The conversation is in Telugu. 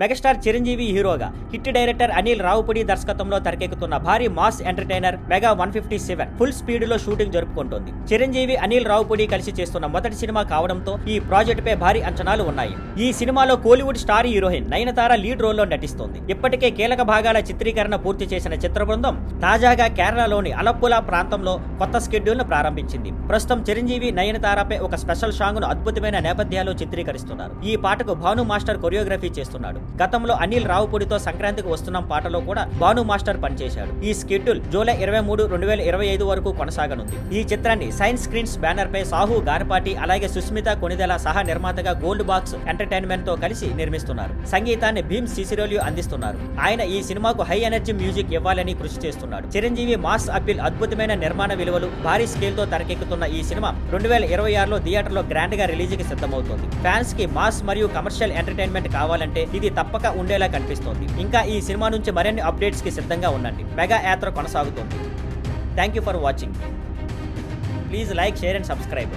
మెగాస్టార్ చిరంజీవి హీరోగా, హిట్ డైరెక్టర్ అనిల్ రావుపూడి దర్శకత్వంలో తెరకెక్కుతున్న భారీ mass entertainer mega 157 full speed లో షూటింగ్ జరుపుకుంటోంది. చిరంజీవి, అనిల్ రావుపూడి కలిసి చేస్తున్న మొదటి సినిమా కావడంతో ఈ ప్రాజెక్ట్ పై భారీ అంచనాలు ఉన్నాయి. ఈ సినిమాలో Kollywood star heroine Nayanthara lead role లో నటిస్తోంది. ఇప్పటికే కీలక భాగాల చిత్రీకరణ పూర్తి చేసిన చిత్ర బృందం తాజాగా కేరళలోని అలప్పుల ప్రాంతంలో కొత్త షెడ్యూల్ ను ప్రారంభించింది. ప్రస్తుతం చిరంజీవి, నయనతారపై ఒక స్పెషల్ సాంగ్ ను అద్భుతమైన నేపథ్యాలు చిత్రీకరిస్తున్నారు. ఈ పాటకు భాను మాస్టర్ కొరియోగ్రఫీ చేస్తున్నాడు. గతంలో అనిల్ రావుపూడితో సంక్రాంతికి వస్తున్నాం పాటలో కూడా భాను మాస్టర్ పనిచేశాడు. ఈ షెడ్యూల్ జూలై 23, 2025 వరకు కొనసాగనుంది. ఈ చిత్రాన్ని సైన్స్ స్క్రీన్స్ బ్యానర్ పై సాహు గార్పాటి అలాగే సుస్మిత కొనిదెల సహా నిర్మాతగా గోల్డ్ బాక్స్ ఎంటర్టైన్మెంట్ తో కలిసి నిర్మిస్తున్నారు. సంగీతాన్ని భీమ్ సిసిరోలియో అందిస్తున్నారు. ఆయన ఈ సినిమాకు హై ఎనర్జీ మ్యూజిక్ ఇవ్వాలని కృషి చేస్తున్నాడు. చిరంజీవి మాస్ అప్పీల్, అద్భుతమైన నిర్మాణ విలువలు, భారీ స్కేల్ తో తెరకెక్కుతున్న ఈ సినిమా 2026లో థియేటర్లో గ్రాండ్ గా రిలీజ్ కి సిద్ధమవుతోంది. ఫ్యాన్స్ కి మాస్ మరియు కమర్షియల్ ఎంటర్టైన్మెంట్ కావాలంటే ఇది తప్పక ఉండేలా కనిపిస్తోంది. ఇంకా ఈ సినిమా నుంచి మరిన్ని అప్డేట్స్ కి సిద్ధంగా ఉండండి. మెగా యాత్ర కొనసాగుతోంది. Thank you for watching. Please like, share and subscribe.